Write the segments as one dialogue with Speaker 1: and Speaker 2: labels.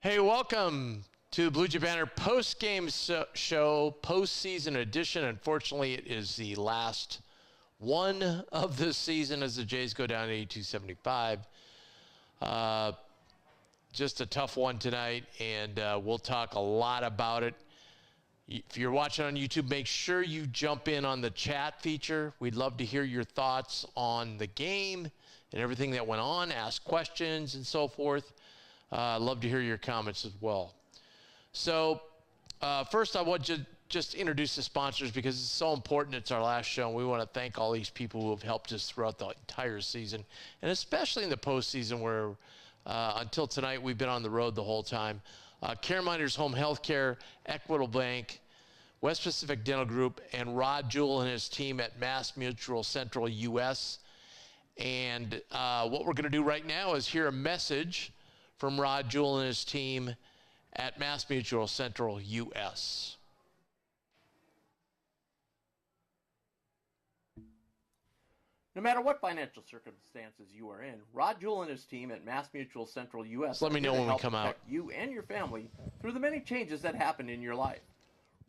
Speaker 1: Hey, welcome to Bluejay Banter post-game show, postseason edition. Unfortunately, it is the last one of this season as the Jays go down 82-75. Just a tough one tonight, and we'll talk a lot about it. If you're watching on YouTube, make sure you jump in on the chat feature. We'd love to hear your thoughts on the game and everything that went on, ask questions and so forth. Love to hear your comments as well. So first I want to just introduce the sponsors because it's so important. It's our last show, and we want to thank all these people who have helped us throughout the entire season, and especially in the postseason where until tonight we've been on the road the whole time. CareMinders Home Healthcare, Equitable Bank, West Pacific Dental Group, and Rod Jewell and his team at Mass Mutual Central US. And what we're going to do right now is hear a message from Rod Jewell and his team at Mass Mutual Central US.
Speaker 2: No matter what financial circumstances you are in, Rod Jewell and his team at Mass Mutual Central US
Speaker 1: let me know when we come out.
Speaker 2: You and your family through the many changes that happen in your life.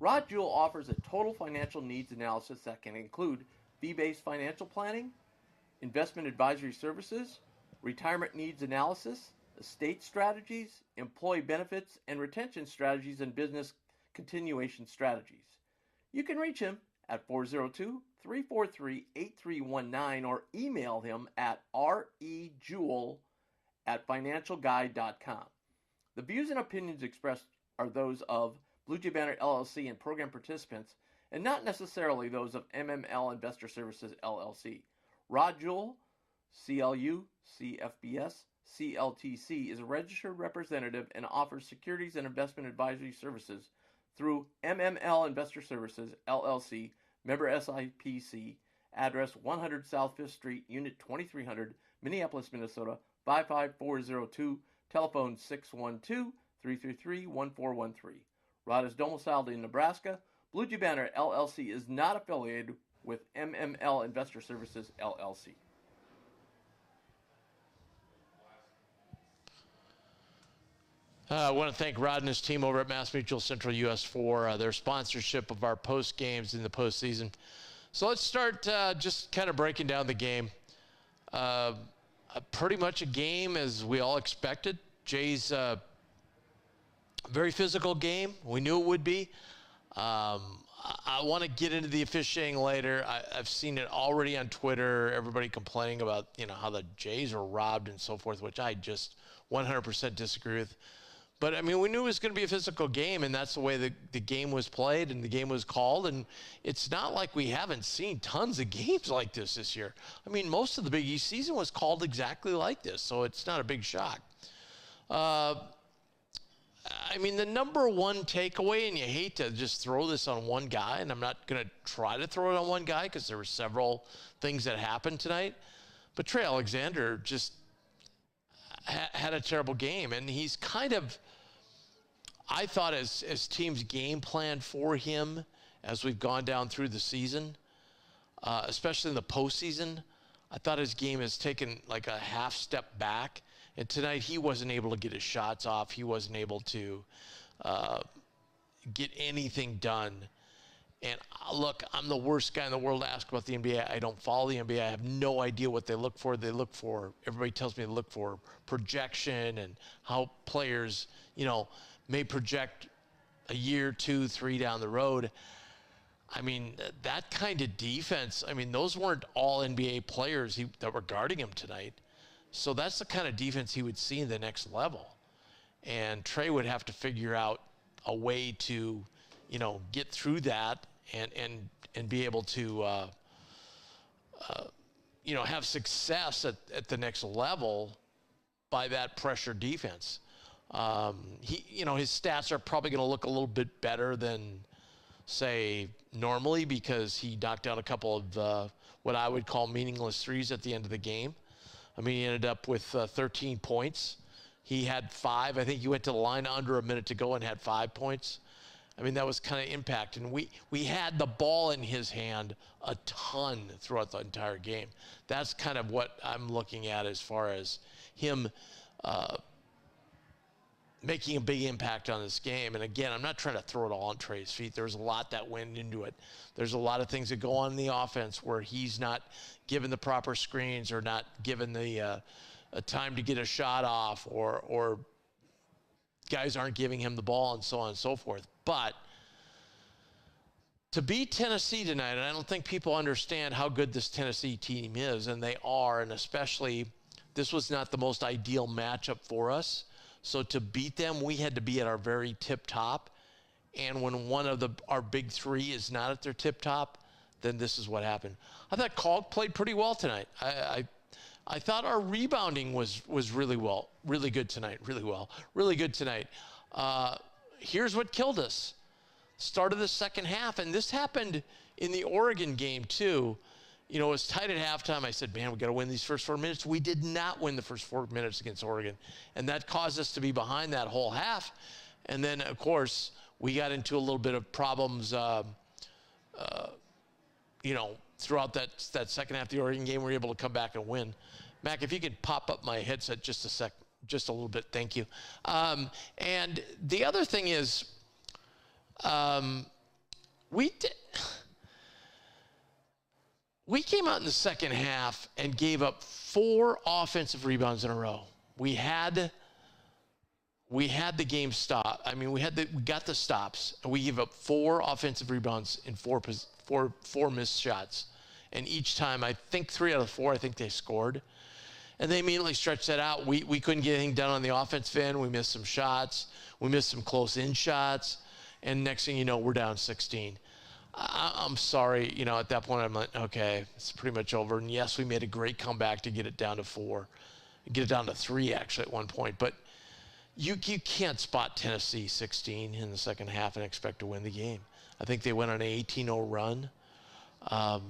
Speaker 2: Rod Jewell offers a total financial needs analysis that can include fee-based financial planning, investment advisory services, retirement needs analysis, estate strategies, employee benefits and retention strategies, and business continuation strategies. You can reach him at 402-343-8319 or email him at rejewell@financialguide.com. The views and opinions expressed are those of Bluejay Banter LLC and program participants, and not necessarily those of MML Investor Services LLC. Rod Jewell, CLU, CFBS, CLTC is a registered representative and offers securities and investment advisory services through MML Investor Services, LLC, member SIPC, address 100 South 5th Street, Unit 2300, Minneapolis, Minnesota, 55402, telephone 612-333-1413. Rod is domiciled in Nebraska. Bluejay Banter, LLC is not affiliated with MML Investor Services, LLC.
Speaker 1: I want to thank Rod and his team over at Mass Mutual Central US for their sponsorship of our post games in the postseason. So let's start just kind of breaking down the game. Pretty much a game as we all expected. Jay's very physical game. We knew it would be. I want to get into the officiating later. I've seen it already on Twitter. Everybody complaining about how the Jays were robbed and so forth, which I just 100% disagree with. But, I mean, we knew it was going to be a physical game, and that's the way the game was played and the game was called. And it's not like we haven't seen tons of games like this year. I mean, most of the Big East season was called exactly like this, so it's not a big shock. I mean, the number one takeaway, and you hate to just throw this on one guy, and I'm not going to try to throw it on one guy because there were several things that happened tonight, but Trey Alexander just had a terrible game, and he's kind of, I thought as teams game plan for him as we've gone down through the season, especially in the postseason, I thought his game has taken like a half step back, and tonight he wasn't able to get his shots off. He wasn't able to get anything done. And look, I'm the worst guy in the world to ask about the NBA. I don't follow the NBA. I have no idea what they look for. Everybody tells me they look for projection and how players, may project a year, 2, 3 down the road. I mean, that kind of defense, I mean, those weren't all NBA players that were guarding him tonight. So that's the kind of defense he would see in the next level. And Trey would have to figure out a way to, get through that and be able to, have success at the next level by that pressure defense. His stats are probably going to look a little bit better than, say, normally because he knocked out a couple of what I would call meaningless threes at the end of the game. I mean, he ended up with 13 points. He had 5. I think he went to the line under a minute to go and had 5 points. I mean, that was kind of impact. And we had the ball in his hand a ton throughout the entire game. That's kind of what I'm looking at as far as him making a big impact on this game. And again, I'm not trying to throw it all on Trey's feet. There's a lot that went into it. There's a lot of things that go on in the offense where he's not given the proper screens or not given the a time to get a shot off, or guys aren't giving him the ball, and so on and so forth. But to beat Tennessee tonight, and I don't think people understand how good this Tennessee team is, and they are, and especially this was not the most ideal matchup for us. So to beat them, we had to be at our very tip top. And when one of our big three is not at their tip top, then this is what happened. I thought Kalk played pretty well tonight. I thought our rebounding was really good tonight. Really good tonight. Here's what killed us. Start of the second half, and this happened in the Oregon game too. You know, it was tight at halftime. I said, man, we got to win these first 4 minutes. We did not win the first 4 minutes against Oregon, and that caused us to be behind that whole half. And then, of course, we got into a little bit of problems, you know, throughout that second half of the Oregon game. We were able to come back and win. Mac, if you could pop up my headset just a little bit, thank you. And the other thing is, we came out in the second half and gave up 4 offensive rebounds in a row. We had the game stop. I mean, we got the stops, and we gave up 4 offensive rebounds in four missed shots. And each time, I think 3 out of 4, I think they scored. And they immediately stretched that out. We couldn't get anything done on the offensive end. We missed some shots. We missed some close-in shots. And next thing you know, we're down 16. I'm sorry. You know, at that point, I'm like, okay, it's pretty much over. And yes, we made a great comeback to get it down to 4. Get it down to 3, actually, at one point. But you can't spot Tennessee 16 in the second half and expect to win the game. I think they went on an 18-0 run. And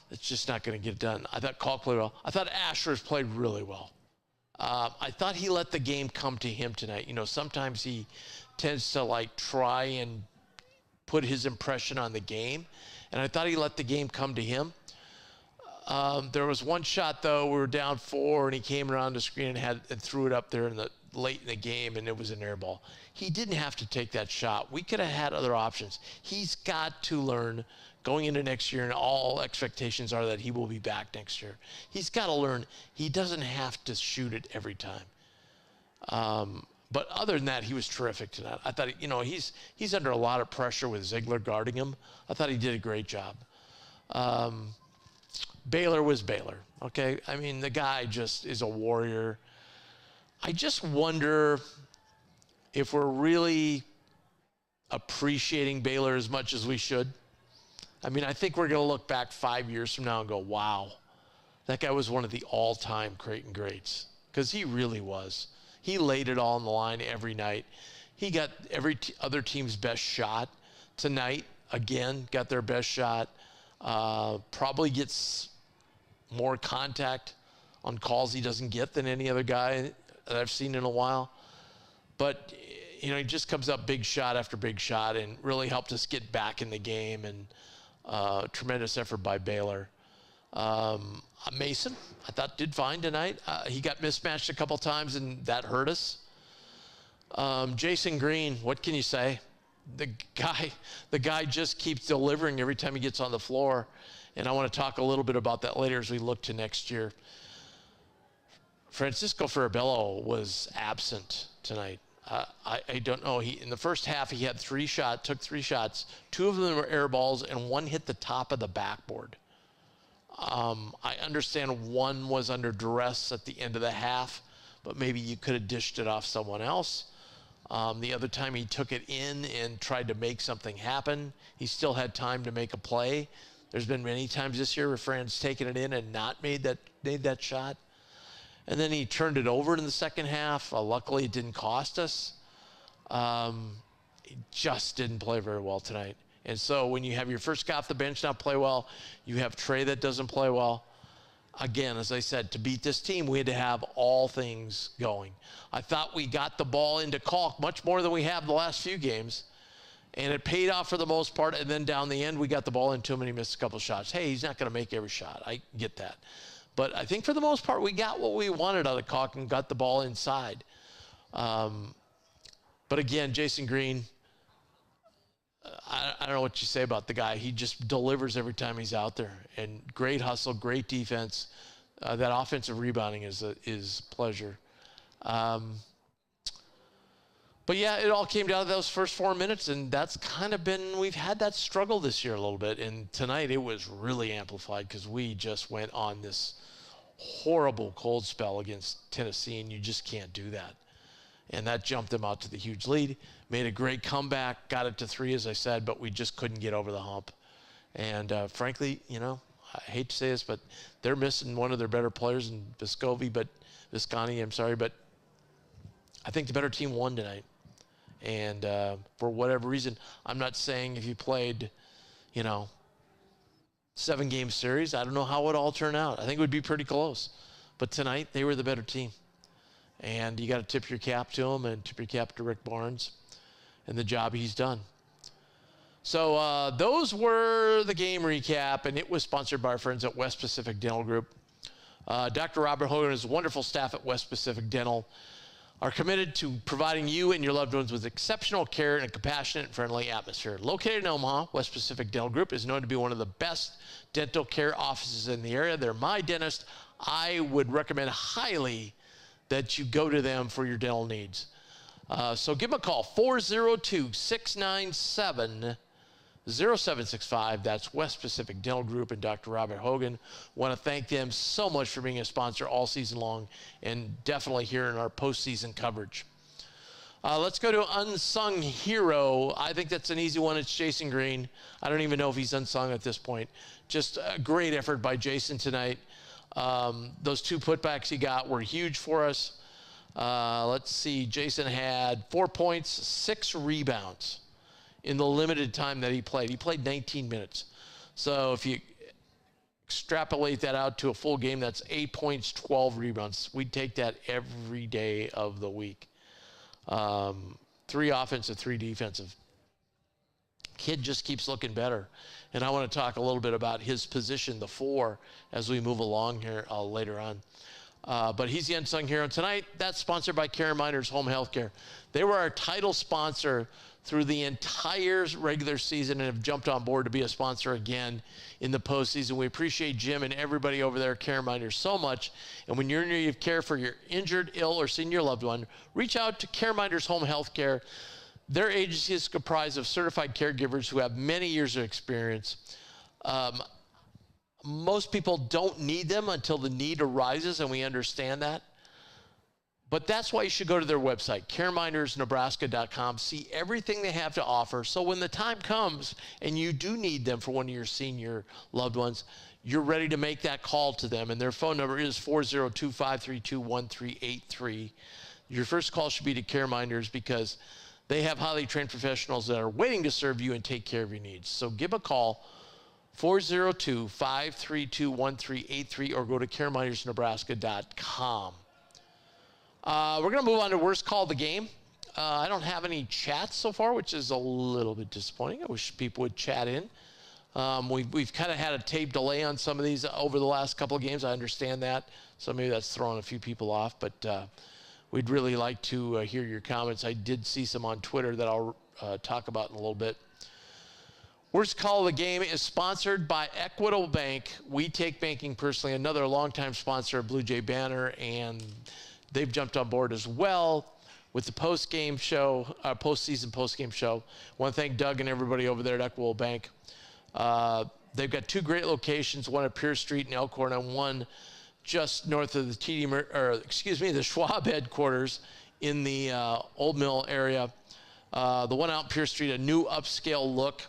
Speaker 1: it's just not going to get it done. I thought Kalk played well. I thought Asher's played really well. I thought he let the game come to him tonight. You know, sometimes he tends to, like, try and put his impression on the game. And I thought he let the game come to him. There was one shot, though. We were down 4, and he came around the screen and threw it up there late in the game, and it was an air ball. He didn't have to take that shot. We could have had other options. He's got to learn going into next year, and all expectations are that he will be back next year. He's got to learn he doesn't have to shoot it every time. But other than that, he was terrific tonight. I thought, you know, he's under a lot of pressure with Ziegler guarding him. I thought he did a great job. Baylor was Baylor, okay? I mean, the guy just is a warrior. I just wonder if we're really appreciating Baylor as much as we should. I mean, I think we're going to look back 5 years from now and go, wow, that guy was one of the all-time Creighton greats, because he really was. He laid it all on the line every night. He got every other team's best shot. Tonight, again, got their best shot. Probably gets more contact on calls he doesn't get than any other guy that I've seen in a while. But, you know, he just comes up big shot after big shot and really helped us get back in the game, and tremendous effort by Baylor. Mason, I thought, did fine tonight. He got mismatched a couple times, and that hurt us. Jason Green, what can you say? The guy just keeps delivering every time he gets on the floor, and I want to talk a little bit about that later as we look to next year. Francisco Farabello was absent tonight. I don't know. In the first half, he had took 3 shots. 2 of them were air balls, and 1 hit the top of the backboard. I understand 1 was under duress at the end of the half, but maybe you could have dished it off someone else. The other time he took it in and tried to make something happen. He still had time to make a play. There's been many times this year where Fran's taken it in and not made that shot. And then he turned it over in the second half. Luckily, it didn't cost us. He just didn't play very well tonight. And so when you have your first guy off the bench not play well, you have Trey that doesn't play well. Again, as I said, to beat this team, we had to have all things going. I thought we got the ball into Kalk much more than we have the last few games. And it paid off for the most part. And then down the end, we got the ball into him and he missed a couple shots. Hey, he's not going to make every shot. I get that. But I think for the most part, we got what we wanted out of Creighton, got the ball inside. But again, Jason Green, I don't know what you say about the guy. He just delivers every time he's out there. And great hustle, great defense. That offensive rebounding is pleasure. But yeah, it all came down to those first 4 minutes, and that's kind of been, we've had that struggle this year a little bit. And tonight it was really amplified because we just went on this horrible cold spell against Tennessee, and you just can't do that. And that jumped them out to the huge lead, made a great comeback, got it to 3, as I said, but we just couldn't get over the hump. And frankly, you know, I hate to say this, but they're missing one of their better players in Visconti, I'm sorry, but I think the better team won tonight. And for whatever reason, I'm not saying if you played, you know, 7-game series, I don't know how it would all turn out. I think it would be pretty close. But tonight, they were the better team. And you got to tip your cap to them and tip your cap to Rick Barnes and the job he's done. So those were the game recap, and it was sponsored by our friends at West Pacific Dental Group. Dr. Robert Hogan and his wonderful staff at West Pacific Dental are committed to providing you and your loved ones with exceptional care and a compassionate and friendly atmosphere. Located in Omaha, West Pacific Dental Group is known to be one of the best dental care offices in the area. They're my dentist. I would recommend highly that you go to them for your dental needs. So give them a call, 402-697-0765. That's West Pacific Dental Group and Dr. Robert Hogan. Want to thank them so much for being a sponsor all season long and definitely here in our postseason coverage. Let's go to Unsung Hero. I think that's an easy one. It's Jason Green. I don't even know if he's unsung at this point. Just a great effort by Jason tonight. Those 2 putbacks he got were huge for us. Let's see. Jason had 4 points, 6 rebounds in the limited time that he played. He played 19 minutes. So if you extrapolate that out to a full game, that's 8 points, 12 rebounds. We'd take that every day of the week. 3 offensive, 3 defensive. Kid just keeps looking better. And I want to talk a little bit about his position, the 4, as we move along here later on. But he's the unsung hero tonight. That's sponsored by Care Minders Home Healthcare. They were our title sponsor through the entire regular season and have jumped on board to be a sponsor again in the postseason. We appreciate Jim and everybody over there at Care Minders so much. And when you're in need of care for your injured, ill, or senior loved one, reach out to Care Minders Home Healthcare. Their agency is comprised of certified caregivers who have many years of experience. Most people don't need them until the need arises, and we understand that. But that's why you should go to their website, caremindersnebraska.com, see everything they have to offer. So when the time comes and you do need them for one of your senior loved ones, you're ready to make that call to them. And their phone number is 402-532-1383. Your first call should be to Care Minders because they have highly trained professionals that are waiting to serve you and take care of your needs. So give a call, 402-532-1383, or go to caremindersnebraska.com. We're going to move on to worst call of the game. I don't have any chats so far, which is a little bit disappointing. I wish people would chat in. We've kind of had a tape delay on some of these over the last couple of games. I understand that. So maybe that's throwing a few people off. But we'd really like to hear your comments. I did see some on Twitter that I'll talk about in a little bit. Worst call of the game is sponsored by Equitable Bank. We take banking personally. Another longtime sponsor of Bluejay Banter, and they've jumped on board as well with the postgame show, postseason postgame show. I want to thank Doug and everybody over there at Equitable Bank. They've got 2 great locations, one at Pierce Street in Elkhorn and one just north of the Schwab headquarters in the Old Mill area. The one out Pierce Street, a new upscale look.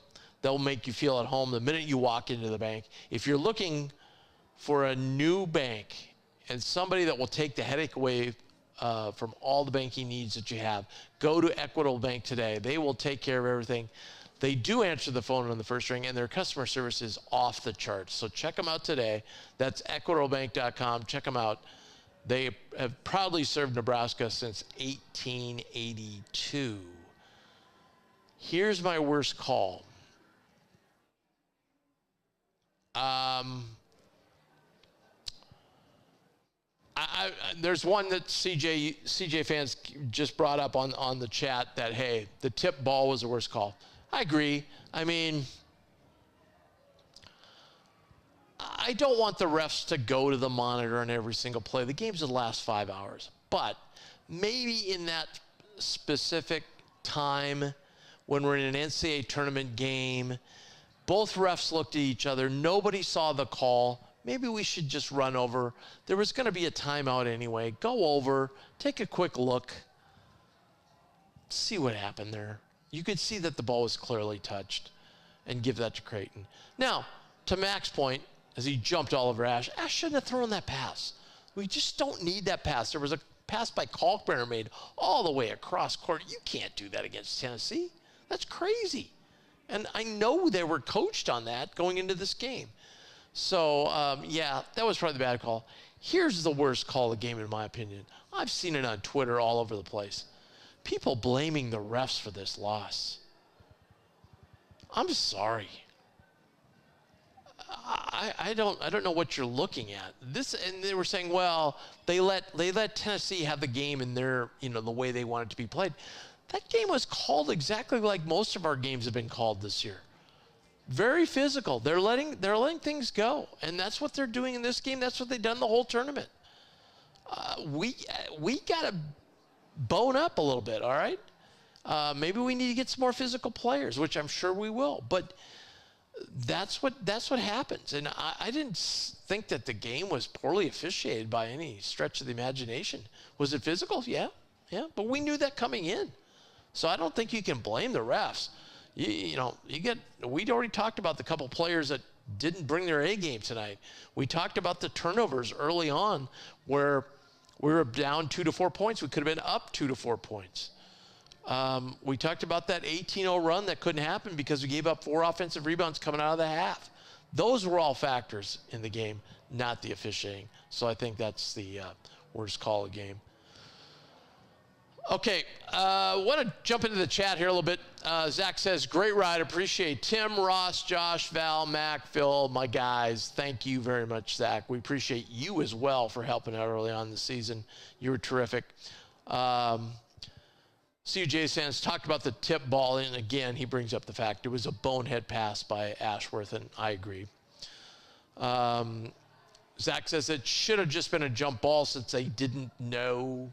Speaker 1: They'll make you feel at home the minute you walk into the bank. If you're looking for a new bank and somebody that will take the headache away from all the banking needs that you have, go to Equitable Bank today. They will take care of everything. They do answer the phone on the first ring, and their customer service is off the charts. So check them out today. That's equitablebank.com. Check them out. They have proudly served Nebraska since 1882. Here's my worst call. There's one that CJ fans just brought up on the chat that, hey, the tip ball was the worst call. I agree. I mean, I don't want the refs to go to the monitor on every single play. The game's the last 5 hours. But maybe in that specific time when we're in an NCAA tournament game, both refs looked at each other. Nobody saw the call. Maybe we should just run over. There was going to be a timeout anyway. Go over, take a quick look, see what happened there. You could see that the ball was clearly touched and give that to Creighton. Now, to Mac's point, as he jumped all over Ash, Ash shouldn't have thrown that pass. We just don't need that pass. There was a pass by Kalkbrenner made all the way across court. You can't do that against Tennessee. That's crazy. And I know they were coached on that going into this game. So, yeah, that was probably the bad call. Here's the worst call of the game, in my opinion. I've seen it on Twitter all over the place. People blaming the refs for this loss. I'm sorry. I don't know what you're looking at. This, and they were saying, well, they let Tennessee have the game in their, the way they want it to be played. That game was called exactly like most of our games have been called this year. Very physical. They're letting things go, and that's what they're doing in this game. That's what they've done the whole tournament. We got to bone up a little bit, all right? Maybe we need to get some more physical players, which I'm sure we will. But that's what happens. And I didn't think that the game was poorly officiated by any stretch of the imagination. Was it physical? Yeah. But we knew that coming in. So I don't think you can blame the refs. We'd already talked about the couple players that didn't bring their A game tonight. We talked about the turnovers early on where we were down 2 to 4 points. We could have been up 2 to 4 points. We talked about that 18-0 run that couldn't happen because we gave up 4 offensive rebounds coming out of the half. Those were all factors in the game, not the officiating. So I think that's the worst call of the game. Okay, want to jump into the chat here a little bit. Zach says, great ride. Appreciate Tim, Ross, Josh, Val, Mac, Phil, my guys. Thank you very much, Zach. We appreciate you as well for helping out early on in the season. You were terrific. CJ Sands talked about the tip ball, and again, he brings up the fact it was a bonehead pass by Ashworth, and I agree. Zach says it should have just been a jump ball since they didn't know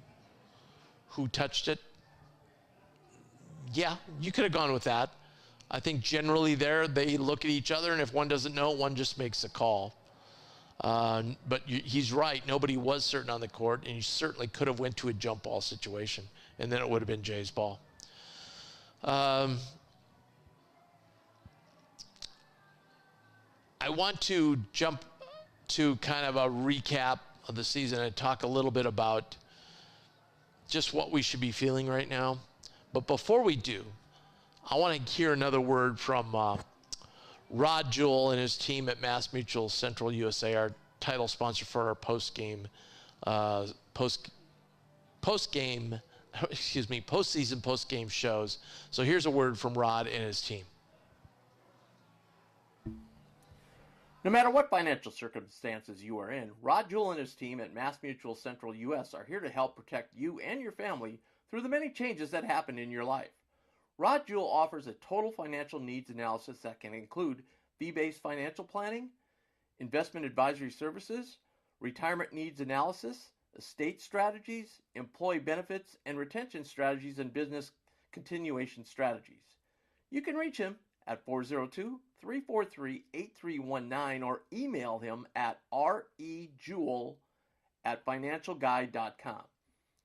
Speaker 1: who touched it. Yeah, you could have gone with that. I think generally they look at each other, and if one doesn't know, one just makes a call. But he's right. Nobody was certain on the court, and you certainly could have went to a jump ball situation, and then it would have been Jay's ball. I want to jump to kind of a recap of the season and talk a little bit about just what we should be feeling right now. But before we do, I want to hear another word from Rod Jewell and his team at Mass Mutual Central USA, our title sponsor for our postseason postgame shows. So here's a word from Rod and his team.
Speaker 2: No matter what financial circumstances you are in, Rod Jewell and his team at Mass Mutual Central US are here to help protect you and your family through the many changes that happen in your life. Rod Jewell offers a total financial needs analysis that can include fee-based financial planning, investment advisory services, retirement needs analysis, estate strategies, employee benefits, and retention strategies and business continuation strategies. You can reach him at 402-343-8319 or email him at rejewell@financialguide.com.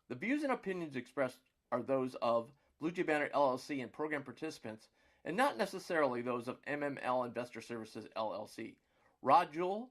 Speaker 2: The views and opinions expressed are those of Bluejay Banter LLC and program participants, and not necessarily those of MML Investor Services LLC. Rod Jewell,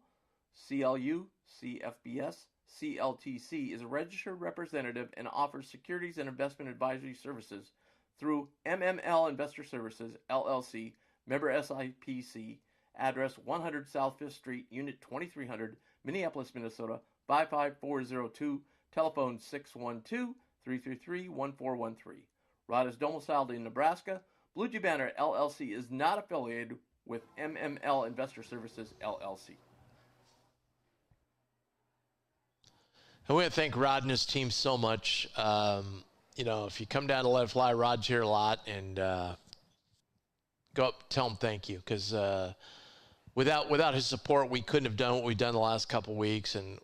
Speaker 2: CLU, CFBS, CLTC is a registered representative and offers securities and investment advisory services through MML Investor Services LLC, member SIPC, address 100 South 5th Street, Unit 2300, Minneapolis, Minnesota 55402, telephone 612-333-1413. Rod is domiciled in Nebraska. Bluejay Banter LLC is not affiliated with MML Investor Services LLC.
Speaker 1: I want to thank Rod and his team so much. You know, if you come down to Let It Fly, Rod's here a lot, and go up, tell him thank you, because without his support, we couldn't have done what we've done the last couple weeks. And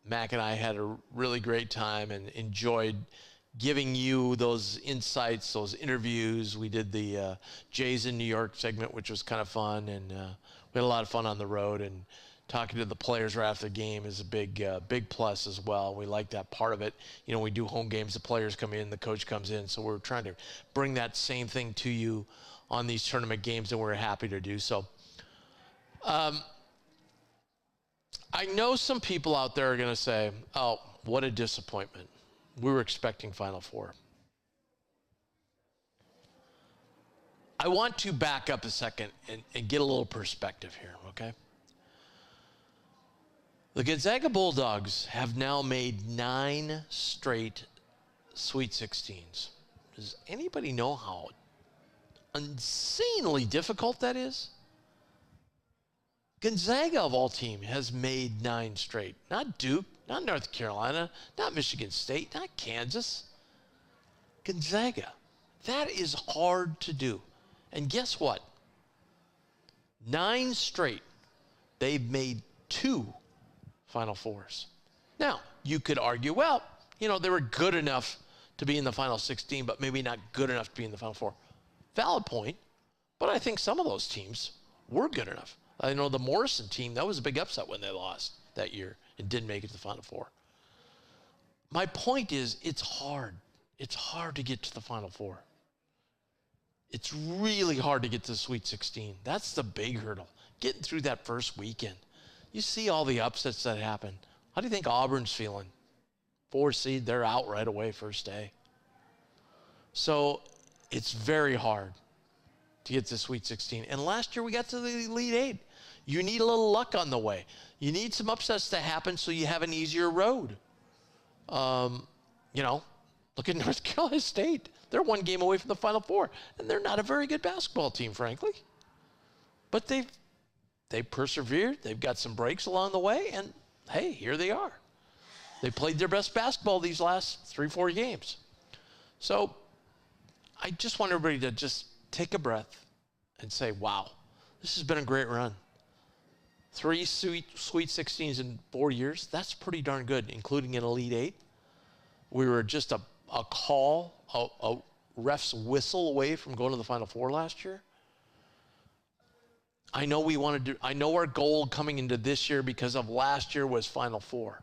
Speaker 1: Mac and I had a really great time and enjoyed giving you those insights, those interviews. We did the Jays in New York segment, which was kind of fun, and we had a lot of fun on the road. And talking to the players right after the game is a big plus as well. We like that part of it. You know, we do home games, the players come in, the coach comes in, so we're trying to bring that same thing to you on these tournament games, and we're happy to do so. I know some people out there are going to say, oh, what a disappointment. We were expecting Final Four. I want to back up a second and get a little perspective here, okay? The Gonzaga Bulldogs have now made 9 straight Sweet 16s. Does anybody know how insanely difficult that is? Gonzaga, of all teams, has made 9 straight. Not Duke, not North Carolina, not Michigan State, not Kansas. Gonzaga. That is hard to do. And guess what? 9 straight. They've made 2 Final Fours. Now, you could argue, well, you know, they were good enough to be in the Final 16, but maybe not good enough to be in the Final Four. Valid point, but I think some of those teams were good enough. I know the Morrison team, that was a big upset when they lost that year and didn't make it to the Final Four. My point is, it's hard. It's hard to get to the Final Four. It's really hard to get to the Sweet 16. That's the big hurdle, getting through that first weekend. You see all the upsets that happen. How do you think Auburn's feeling? 4 seed, they're out right away first day. So it's very hard to get to Sweet 16. And last year we got to the Elite 8. You need a little luck on the way. You need some upsets to happen so you have an easier road. You know, look at North Carolina State. They're 1 game away from the Final Four. And they're not a very good basketball team, frankly. But they've persevered. They've got some breaks along the way. And, hey, here they are. They played their best basketball these last 3-4 games. So I just want everybody to just take a breath and say, wow, this has been a great run. 3 Sweet 16s in 4 years, that's pretty darn good, including an Elite 8. We were just a call, a ref's whistle away from going to the Final Four last year. I know I know our goal coming into this year because of last year was Final Four.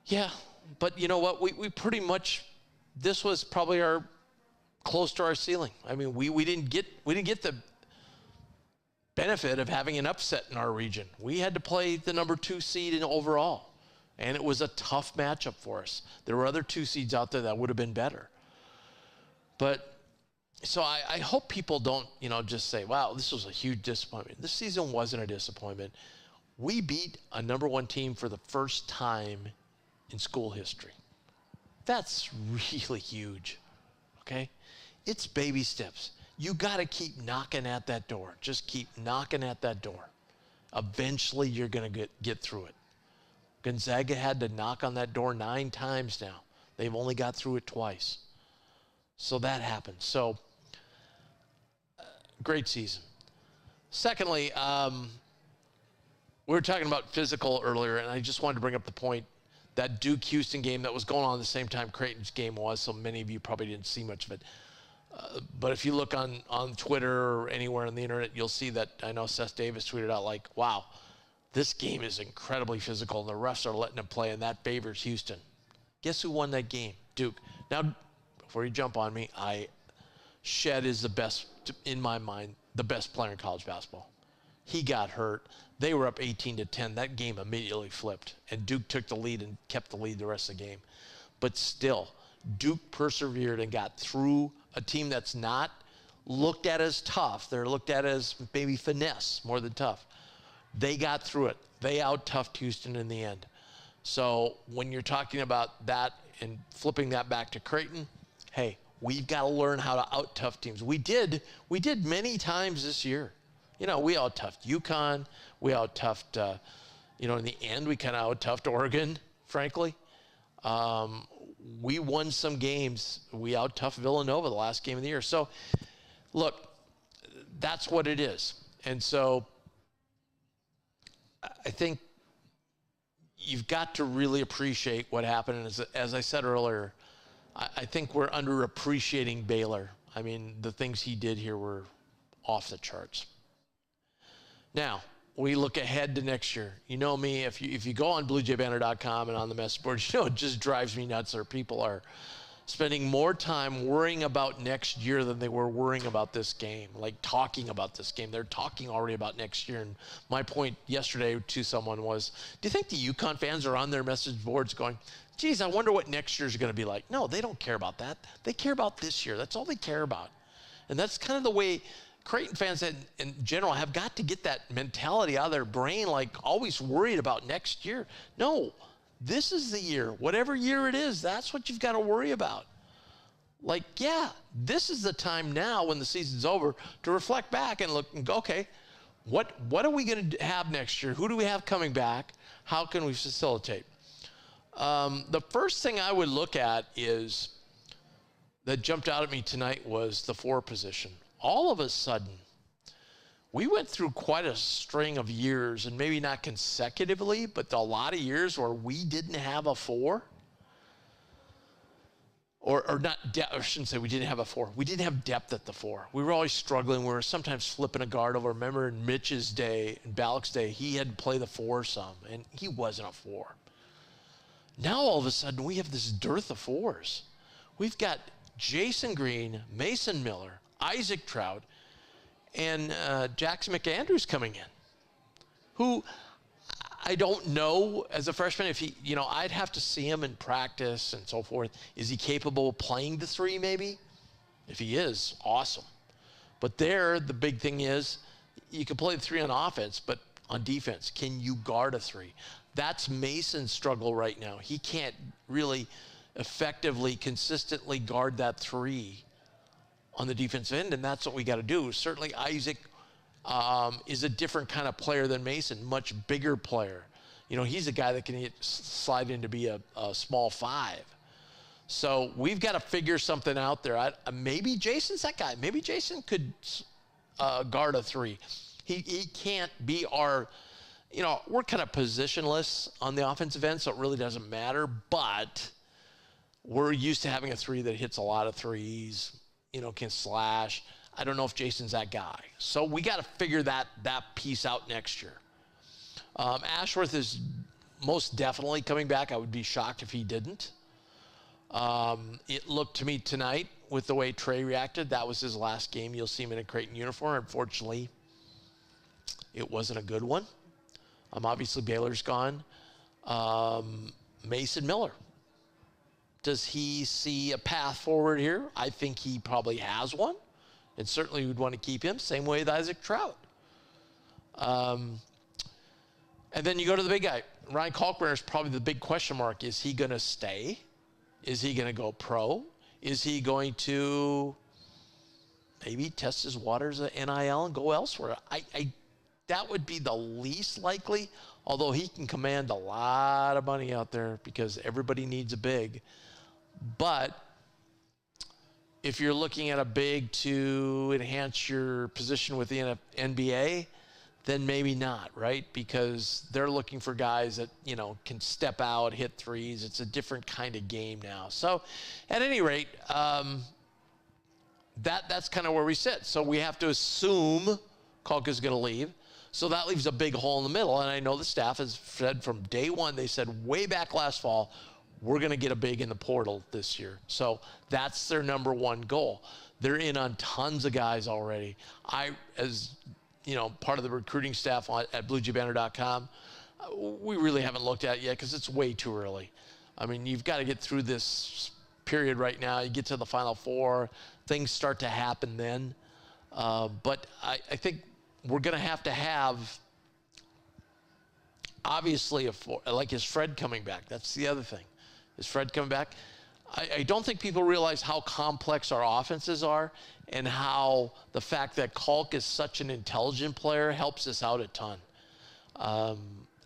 Speaker 1: Yeah, but you know what? We pretty much, this was probably close to our ceiling. I mean, we didn't get the benefit of having an upset in our region. We had to play the number 2 seed in overall, and it was a tough matchup for us. There were other 2 seeds out there that would have been better. But so I hope people don't, you know, just say, wow, this was a huge disappointment. This season wasn't a disappointment. We beat a number 1 team for the first time in school history. That's really huge, okay? It's baby steps. You got to keep knocking at that door. Just keep knocking at that door. Eventually, you're going to get through it. Gonzaga had to knock on that door 9 times now. They've only got through it twice. So that happened. So, great season. Secondly, we were talking about physical earlier, and I just wanted to bring up the point that Duke-Houston game that was going on at the same time Creighton's game was, so many of you probably didn't see much of it. But if you look on Twitter or anywhere on the internet, you'll see that I know Seth Davis tweeted out like, wow, this game is incredibly physical, and the refs are letting them play, and that favors Houston. Guess who won that game? Duke. Now, before you jump on me, Shed is the best, in my mind, the best player in college basketball. He got hurt. They were up 18-10. That game immediately flipped, and Duke took the lead and kept the lead the rest of the game. But still, Duke persevered and got through a team that's not looked at as tough. They're looked at as maybe finesse more than tough. They got through it. They out-toughed Houston in the end. So when you're talking about that and flipping that back to Creighton, hey, we've got to learn how to out-tough teams. We did many times this year. You know, we out-toughed UConn. We out-toughed, You know, in the end, we kind of out-toughed Oregon, frankly. We won some games. We out-toughed Villanova the last game of the year. So, look, that's what it is. And so I think you've got to really appreciate what happened. And as I said earlier, I think we're underappreciating Baylor. I mean, the things he did here were off the charts. Now, we look ahead to next year. You know me, if you go on bluejaybanter.com and on the message board, you know, it just drives me nuts. Or people are spending more time worrying about next year than they were worrying about this game, like talking about this game. They're talking already about next year. And my point yesterday to someone was, do you think the UConn fans are on their message boards going, geez, I wonder what next year's going to be like? No, they don't care about that. They care about this year. That's all they care about. And that's kind of the way Creighton fans in general have got to get that mentality out of their brain, like always worried about next year. No, this is the year. Whatever year it is, that's what you've got to worry about. Like, yeah, this is the time now when the season's over to reflect back and look and go, okay, what are we going to have next year? Who do we have coming back? How can we facilitate? The first thing I would look at is that jumped out at me tonight was the 4 position. All of a sudden, we went through quite a string of years, and maybe not consecutively, but a lot of years where we didn't have a 4. Or not, I shouldn't say we didn't have a 4. We didn't have depth at the 4. We were always struggling. We were sometimes flipping a guard over. Remember in Mitch's day, in Balak's day, he had to play the 4 some, and he wasn't a 4. Now, all of a sudden, we have this dearth of 4s. We've got Jason Green, Mason Miller, Isaac Trout, and Jackson McAndrews coming in, who I don't know as a freshman if he, you know, I'd have to see him in practice and so forth. Is he capable of playing the 3 maybe? If he is, awesome. But there, the big thing is you can play the 3 on offense, but on defense, can you guard a 3? That's Mason's struggle right now. He can't really effectively, consistently guard that 3 on the defensive end, and that's what we got to do. Certainly Isaac is a different kind of player than Mason, much bigger player. You know, he's a guy that can slide in to be a small 5. So we've got to figure something out there. Maybe Jason's that guy. Maybe Jason could guard a 3. He can't be our, you know, we're kind of positionless on the offensive end, so it really doesn't matter, but we're used to having a 3 that hits a lot of threes, you know, can slash. I don't know if Jason's that guy. So we got to figure that piece out next year. Ashworth is most definitely coming back. I would be shocked if he didn't. It looked to me tonight with the way Trey reacted, that was his last game. You'll see him in a Creighton uniform. Unfortunately, it wasn't a good one. Obviously, Baylor's gone. Mason Miller. Does he see a path forward here? I think he probably has one, and certainly would want to keep him. Same way with Isaac Trout. And then you go to the big guy. Ryan Kalkbrenner is probably the big question mark. Is he going to stay? Is he going to go pro? Is he going to maybe test his waters at NIL and go elsewhere? That would be the least likely, although he can command a lot of money out there because everybody needs a big. But if you're looking at a big to enhance your position within the NBA, then maybe not, right? Because they're looking for guys that, you know, can step out, hit threes. It's a different kind of game now. So at any rate, that's kind of where we sit. So we have to assume Kalka's going to leave. So that leaves a big hole in the middle. And I know the staff has said from day one, they said way back last fall, we're going to get a big in the portal this year. So that's their number one goal. They're in on tons of guys already. As you know, part of the recruiting staff at bluejaybanter.com, we really haven't looked at it yet because it's way too early. I mean, you've got to get through this period right now. You get to the Final Four, things start to happen then. But I think we're going to have, obviously, like, is Fred coming back? That's the other thing. Is Fred coming back? I don't think people realize how complex our offenses are and how the fact that Kalk is such an intelligent player helps us out a ton.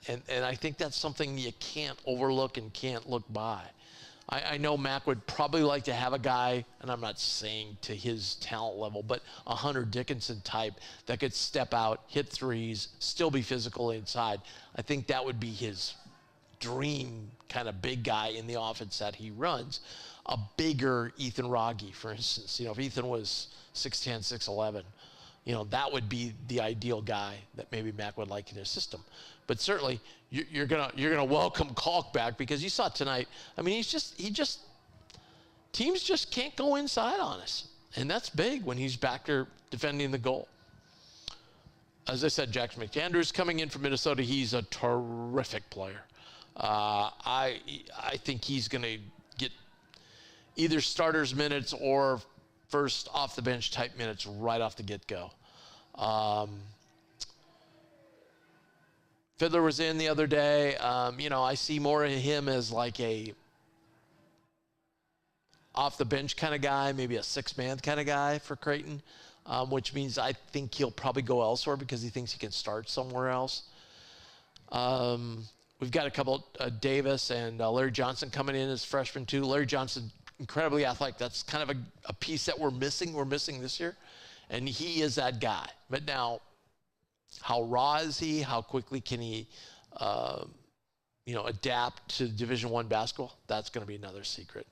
Speaker 1: And I think that's something you can't overlook and can't look by. I know Mac would probably like to have a guy, and I'm not saying to his talent level, but a Hunter Dickinson type that could step out, hit threes, still be physical inside. I think that would be his dream kind of big guy in the offense that he runs. A bigger Ethan Wragge, for instance. You know, if Ethan was 6'10", 6'11", you know, that would be the ideal guy that maybe Mac would like in his system. But certainly, you're gonna welcome Kalk back, because you saw tonight. I mean, teams just can't go inside on us, and that's big when he's back there defending the goal. As I said, Jackson McAndrews coming in from Minnesota. He's a terrific player. I think he's gonna get either starters minutes or first off the bench type minutes right off the get-go. Fiddler was in the other day. You know, I see more of him as like a off the bench kind of guy, maybe a six-man kind of guy for Creighton, which means I think he'll probably go elsewhere because he thinks he can start somewhere else. We've got a couple, Davis and Larry Johnson coming in as freshmen too. Larry Johnson, incredibly athletic. That's kind of a piece that we're missing this year. And he is that guy. But now, how raw is he? How quickly can he, you know, adapt to Division I basketball? That's going to be another secret.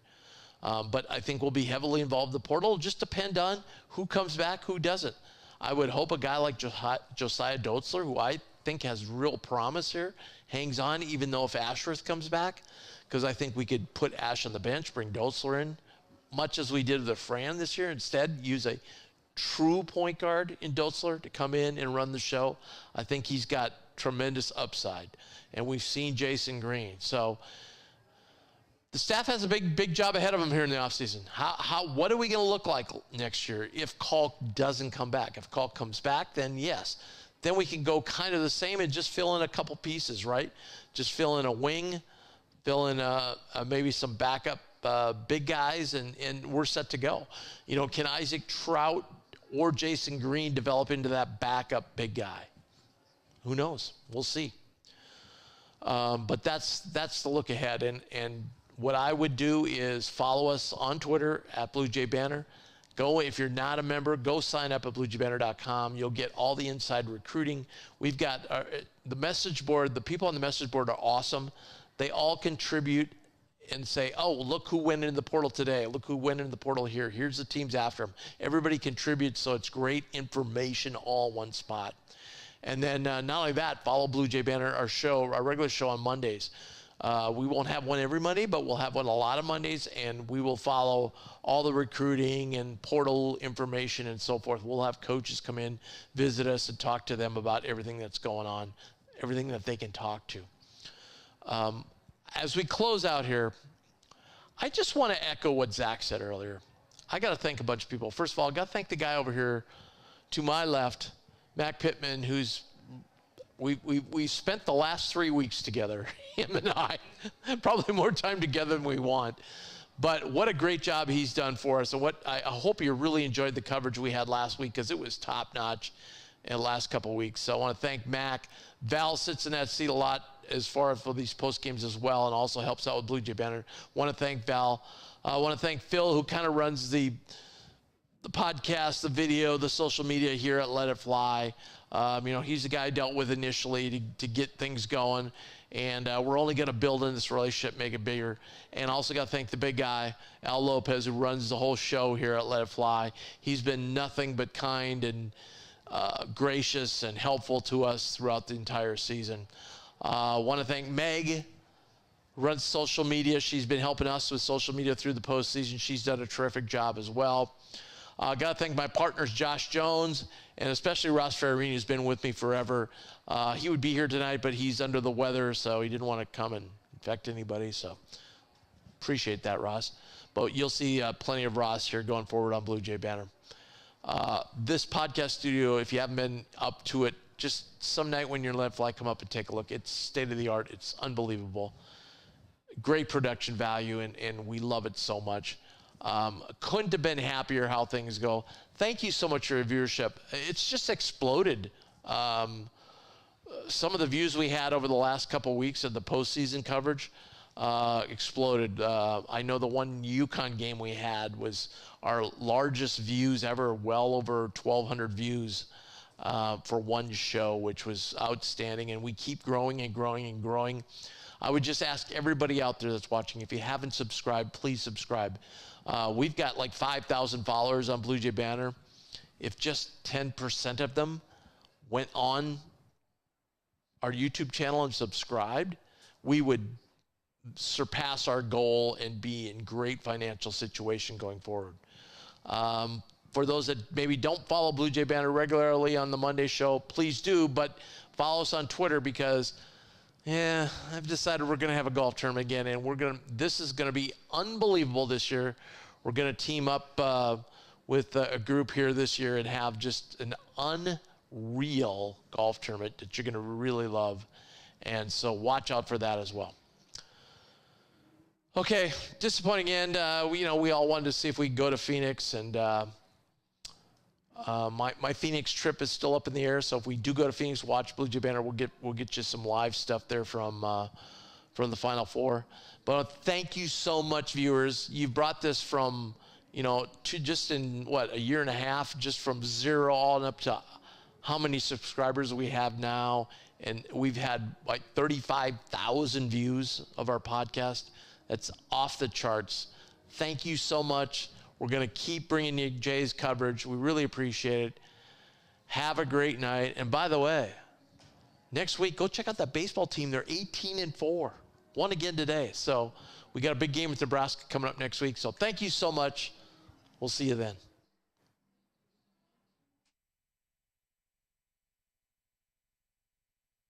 Speaker 1: But I think we'll be heavily involved in the portal. It'll just depend on who comes back, who doesn't. I would hope a guy like Josiah Dotzler, who I think has real promise here, hangs on, even though if Ashworth comes back, because I think we could put Ash on the bench, bring Dotzler in, much as we did with Fran this year. Instead, use a true point guard in Dotzler to come in and run the show. I think he's got tremendous upside. And we've seen Jason Green. So the staff has a big job ahead of them here in the offseason. What are we going to look like next year if Kalk doesn't come back? If Kalk comes back, then yes. Then we can go kind of the same and just fill in a couple pieces, right? Just fill in a wing, fill in maybe some backup big guys, and we're set to go. You know, can Isaac Trout or Jason Green develop into that backup big guy? Who knows? We'll see. But that's the look ahead. And what I would do is follow us on Twitter at Bluejay Banter. Go, if you're not a member, go sign up at bluejaybanter.com. You'll get all the inside recruiting. We've got the message board. The people on the message board are awesome. They all contribute and say, oh, look who went into the portal today. Look who went into the portal here. Here's the teams after them. Everybody contributes, so it's great information all in one spot. And then not only that, follow Bluejay Banter, our regular show on Mondays. We won't have one every Monday, but we'll have one a lot of Mondays, and we will follow all the recruiting and portal information and so forth. We'll have coaches come in, visit us, and talk to them about everything that's going on, everything that they can talk to. As we close out here, I just want to echo what Zach said earlier. I got to thank a bunch of people. First of all, I got to thank the guy over here to my left, Mac Pittman, who's we spent the last 3 weeks together, him and I, probably more time together than we want. But what a great job he's done for us. And I hope you really enjoyed the coverage we had last week, because it was top-notch in the last couple of weeks. So I want to thank Mac. Val sits in that seat a lot as far as for these post games as well, and also helps out with Bluejay Banter. Want to thank Val. I want to thank Phil, who kind of runs the podcast, the video, the social media here at Let It Fly. You know, he's the guy I dealt with initially to get things going. And we're only going to build in this relationship, make it bigger. And also got to thank the big guy, Al Lopez, who runs the whole show here at Let It Fly. He's been nothing but kind and gracious and helpful to us throughout the entire season. Want to thank Meg, who runs social media. She's been helping us with social media through the postseason. She's done a terrific job as well. Got to thank my partners, Josh Jones, and especially Ross Ferrarini, who's been with me forever. He would be here tonight, but he's under the weather, so he didn't want to come and infect anybody. So appreciate that, Ross. But you'll see plenty of Ross here going forward on Bluejay Banter. This podcast studio, if you haven't been up to it, just some night when you're Let It Fly, come up and take a look. It's state-of-the-art. It's unbelievable. Great production value, and we love it so much. Couldn't have been happier how things go. Thank you so much for your viewership. It's just exploded some of the views we had over the last couple of weeks of the postseason coverage exploded. I know the one UConn game we had was our largest views ever, well over 1,200 views for one show, which was outstanding. And we keep growing and growing and growing. I would just ask everybody out there that's watching, if you haven't subscribed, please subscribe. We've got like 5,000 followers on Bluejay Banter. If just 10% of them went on our YouTube channel and subscribed, we would surpass our goal and be in great financial situation going forward. For those that maybe don't follow Bluejay Banter regularly on the Monday show, please do, but follow us on Twitter, because I've decided we're going to have a golf tournament again, and this is going to be unbelievable this year. We're going to team up with a group here this year and have just an unreal golf tournament that you're going to really love. And so watch out for that as well. Okay, disappointing end. We all wanted to see if we could go to Phoenix, and my Phoenix trip is still up in the air. So if we do go to Phoenix, watch Bluejay Banter. We'll get you some live stuff there from the Final Four. But thank you so much, viewers. You've brought this from to just in a year and a half, just from 0 on up to how many subscribers we have now, and we've had like 35,000 views of our podcast. That's off the charts. Thank you so much. We're going to keep bringing you Jay's coverage. We really appreciate it. Have a great night. And by the way, next week, go check out that baseball team. They're 18-4. Won again today. So we got a big game with Nebraska coming up next week. So thank you so much. We'll see you then.